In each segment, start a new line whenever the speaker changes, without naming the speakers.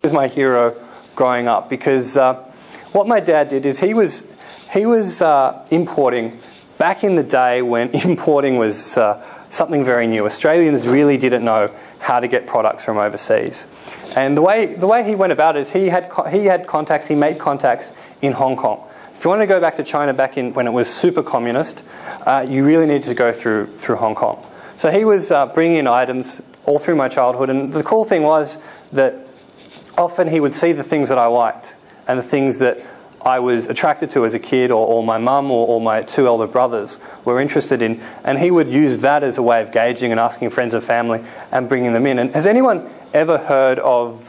was my hero growing up, because what my dad did is he was importing back in the day when importing was something very new. Australians really didn't know how to get products from overseas. And the way he went about it is he made contacts in Hong Kong. If you want to go back to China back in when it was super communist, you really needed to go through Hong Kong. So he was bringing in items all through my childhood, and the cool thing was that often he would see the things that I liked and the things that I was attracted to as a kid, or my mum or my two elder brothers were interested in, and he would use that as a way of gauging and asking friends and family and bringing them in. And has anyone ever heard of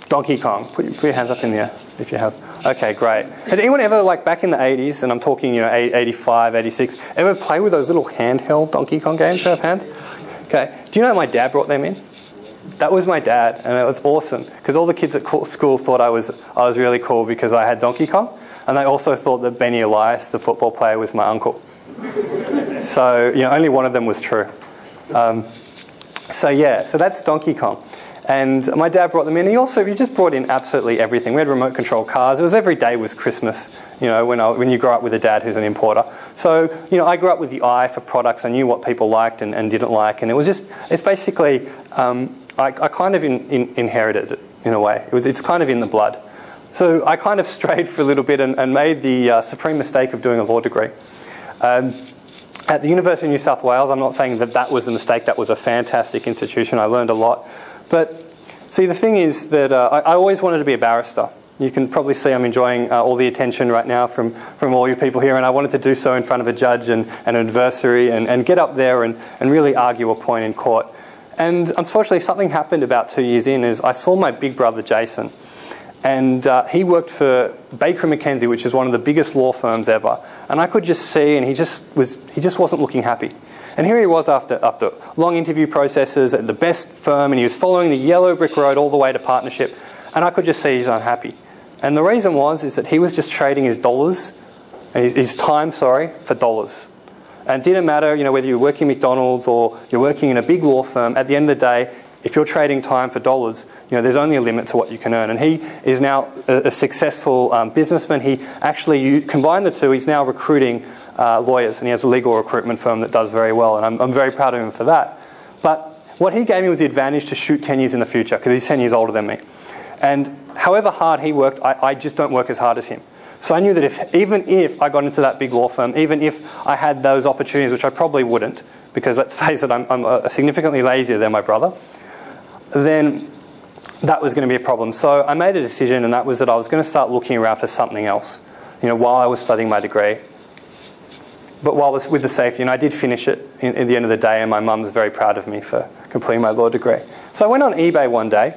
Donkey Kong? Put your hands up in the air if you have. Okay, great. Had anyone ever, like back in the 80s, and I'm talking 85, 86, ever play with those little handheld Donkey Kong games? Show of hands? Okay. Do you know my dad brought them in? That was my dad, and it was awesome because all the kids at school thought I was really cool because I had Donkey Kong, and they also thought that Benny Elias, the football player, was my uncle. So only one of them was true. So that's Donkey Kong, and my dad brought them in. He just brought in absolutely everything. We had remote control cars. It was every day was Christmas. When you grow up with a dad who's an importer. So I grew up with the eye for products. I knew what people liked and didn't like, and it's basically. I kind of inherited it in a way. It's kind of in the blood. So I kind of strayed for a little bit and made the supreme mistake of doing a law degree. At the University of New South Wales, I'm not saying that was a mistake. That was a fantastic institution. I learned a lot. But see, the thing is that I always wanted to be a barrister. You can probably see I'm enjoying all the attention right now from all you people here, and I wanted to do so in front of a judge and an adversary and get up there and really argue a point in court. And unfortunately, something happened about 2 years in. Is I saw my big brother Jason, and he worked for Baker McKenzie, which is one of the biggest law firms ever. And I could just see, and he just wasn't looking happy. And here he was after long interview processes at the best firm, and he was following the yellow brick road all the way to partnership. And I could just see he's unhappy. And the reason is that he was just trading his time for dollars. And it didn't matter, whether you're working at McDonald's or you're working in a big law firm. At the end of the day, if you're trading time for dollars, there's only a limit to what you can earn. And he is now a successful businessman. He actually combined the two. He's now recruiting lawyers, and he has a legal recruitment firm that does very well. And I'm very proud of him for that. But what he gave me was the advantage to shoot 10 years in the future, because he's 10 years older than me. And however hard he worked, I just don't work as hard as him. So I knew that even if I got into that big law firm, even if I had those opportunities, which I probably wouldn't, because let's face it, I'm significantly lazier than my brother, then that was going to be a problem. So I made a decision, and that was that I was going to start looking around for something else, while I was studying my degree. But with the safety, and I did finish it at the end of the day, and my mum's very proud of me for completing my law degree. So I went on eBay one day,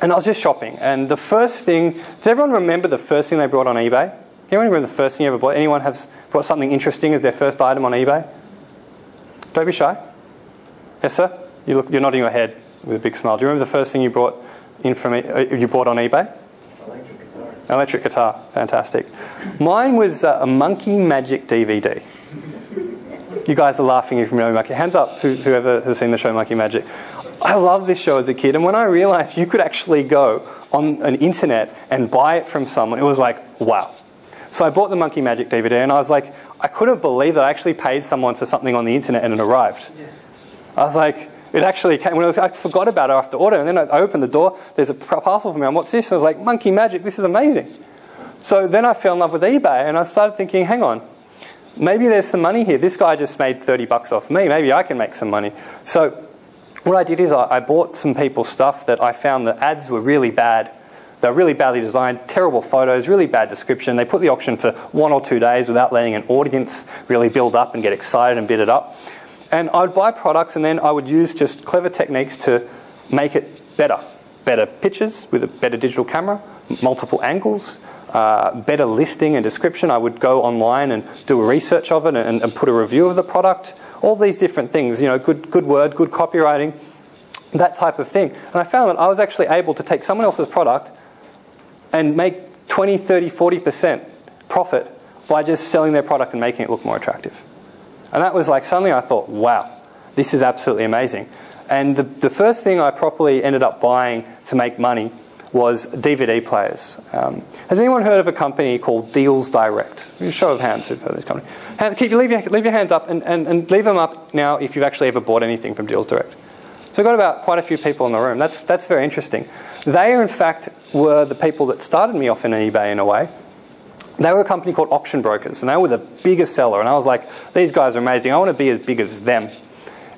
and I was just shopping. And the first thing, does everyone remember the first thing they brought on eBay? Anyone remember the first thing you ever bought? Anyone has brought something interesting as their first item on eBay? Don't be shy. Yes, sir? You're nodding your head with a big smile. Do you remember the first thing you brought on eBay?
Electric guitar.
Electric guitar. Fantastic. Mine was a Monkey Magic DVD. You guys are laughing if you remember Monkey. Hands up whoever has seen the show Monkey Magic. I loved this show as a kid, and when I realised you could actually go on an internet and buy it from someone, it was like, wow. So I bought the Monkey Magic DVD, and I was like, I couldn't believe that I actually paid someone for something on the internet and it arrived. Yeah. I was like, it actually came. I forgot about it after order, and then I opened the door, there's a parcel for me, and what's this? And I was like, Monkey Magic, this is amazing. So then I fell in love with eBay, and I started thinking, hang on, maybe there's some money here. This guy just made $30 off me. Maybe I can make some money. So what I did is I bought some people's stuff that I found the ads were really bad. They were really badly designed, terrible photos, really bad description. They put the auction for 1 or 2 days without letting an audience really build up and get excited and bid it up. And I would buy products, and then I would use just clever techniques to make it better. Better pictures with a better digital camera, multiple angles, better listing and description. I would go online and do a research of it and put a review of the product. All these different things, good word, good copywriting, that type of thing. And I found that I was actually able to take someone else's product and make 20, 30, 40% profit by just selling their product and making it look more attractive. And that was like suddenly I thought, wow, this is absolutely amazing. And the first thing I properly ended up buying to make money was DVD players. Has anyone heard of a company called Deals Direct? Show of hands who've heard of this company. Leave your hands up and leave them up now if you've actually ever bought anything from Deals Direct. So we've got about quite a few people in the room. That's very interesting. They, in fact, were the people that started me off in eBay in a way. They were a company called Auction Brokers, and they were the biggest seller. And I was like, these guys are amazing. I want to be as big as them.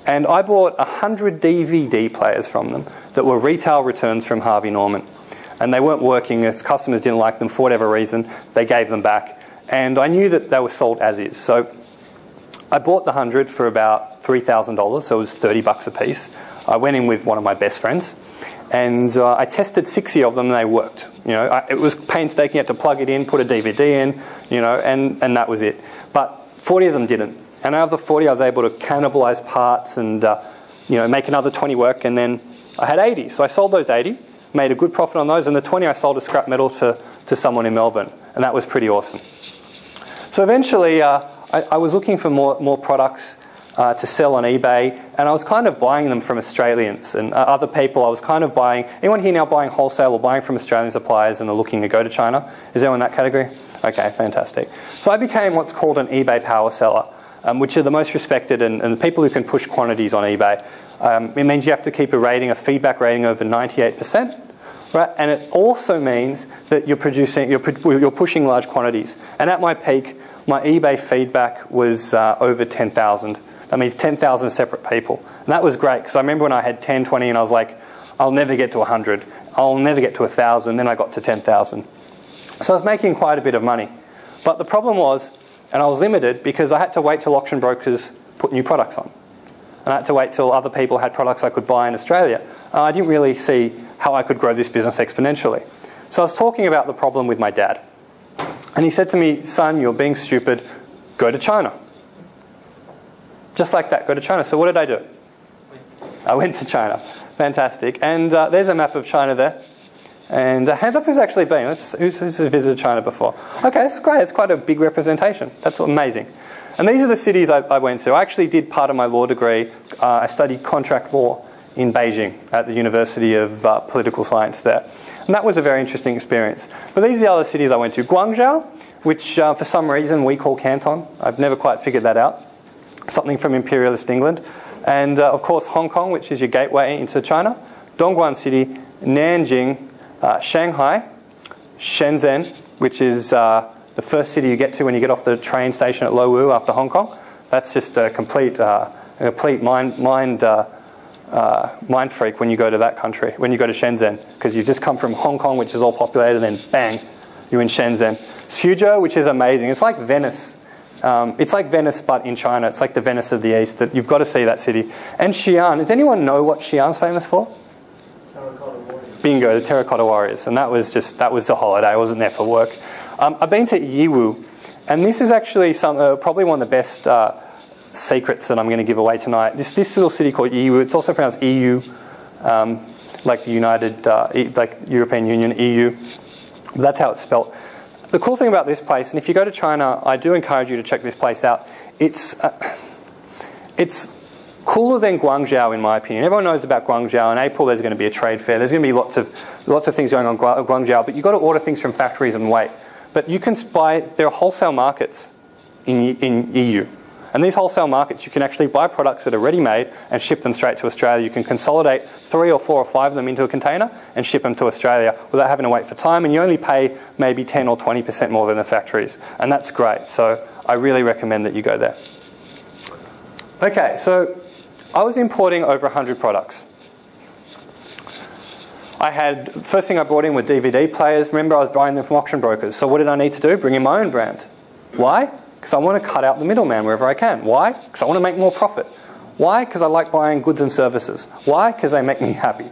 And I bought 100 DVD players from them that were retail returns from Harvey Norman. And they weren't working. As customers didn't like them for whatever reason, they gave them back. And I knew that they were sold as is. So I bought the 100 for about $3,000, so it was $30 a piece. I went in with one of my best friends, and I tested 60 of them, and they worked. It was painstaking. You had to plug it in, put a DVD in, and that was it. But 40 of them didn't. And out of the 40, I was able to cannibalize parts and make another 20 work, and then I had 80. So I sold those 80, made a good profit on those, and the 20 I sold as scrap metal to someone in Melbourne, and that was pretty awesome. So eventually, I was looking for more products to sell on eBay, and I was kind of buying them from Australians and other people. I was kind of buying. Anyone here now buying wholesale or buying from Australian suppliers and are looking to go to China? Is anyone in that category? Okay, fantastic. So I became what's called an eBay power seller, which are the most respected and the people who can push quantities on eBay. It means you have to keep a feedback rating over 98%. Right? And it also means that you're pushing large quantities. And at my peak, my eBay feedback was over 10,000. That means 10,000 separate people. And that was great, because I remember when I had 10, 20, and I was like, I'll never get to 100. I'll never get to 1,000. Then I got to 10,000. So I was making quite a bit of money. But the problem was, and I was limited, because I had to wait till auction brokers put new products on. And I had to wait till other people had products I could buy in Australia. I didn't really see how I could grow this business exponentially. So I was talking about the problem with my dad. And he said to me, son, you're being stupid. Go to China. Just like that, go to China. So what did I do? I went to China. Fantastic. And there's a map of China there. And hands up who's actually been. Who's visited China before? Okay, that's great. It's quite a big representation. That's amazing. And these are the cities I went to. I actually did part of my law degree. I studied contract law in Beijing at the University of Political Science there. And that was a very interesting experience. But these are the other cities I went to. Guangzhou, which for some reason we call Canton. I've never quite figured that out. Something from imperialist England. And of course Hong Kong, which is your gateway into China. Dongguan City, Nanjing, Shanghai, Shenzhen, which is the first city you get to when you get off the train station at Lowu after Hong Kong. That's just a complete mind freak when you go to that country, when you go to Shenzhen, because you just come from Hong Kong, which is all populated, and then bang, you're in Shenzhen. Suzhou, which is amazing. It's like Venice. It's like Venice, but in China. It's like the Venice of the East. You've got to see that city. And Xi'an. Does anyone know what Xi'an's famous for?
Terracotta Warriors.
Bingo, the Terracotta Warriors. And that was the holiday. I wasn't there for work. I've been to Yiwu, and this is actually probably one of the best secrets that I'm going to give away tonight. This little city called Yiwu. It's also pronounced EU, like the like European Union, EU. But that's how it's spelt. The cool thing about this place, and if you go to China, I do encourage you to check this place out. It's cooler than Guangzhou, in my opinion. Everyone knows about Guangzhou. In April, there's going to be a trade fair. There's going to be lots of things going on in Guangzhou, but you've got to order things from factories and wait. But you can buy. There are wholesale markets in EU. And these wholesale markets, you can actually buy products that are ready-made and ship them straight to Australia. You can consolidate 3 or 4 or 5 of them into a container and ship them to Australia without having to wait for time. And you only pay maybe 10 or 20% more than the factories. And that's great. So I really recommend that you go there. Okay, so I was importing over 100 products. First thing I brought in were DVD players. Remember, I was buying them from auction brokers. So what did I need to do? Bring in my own brand. Why? Because I want to cut out the middleman wherever I can. Why? Because I want to make more profit. Why? Because I like buying goods and services. Why? Because they make me happy.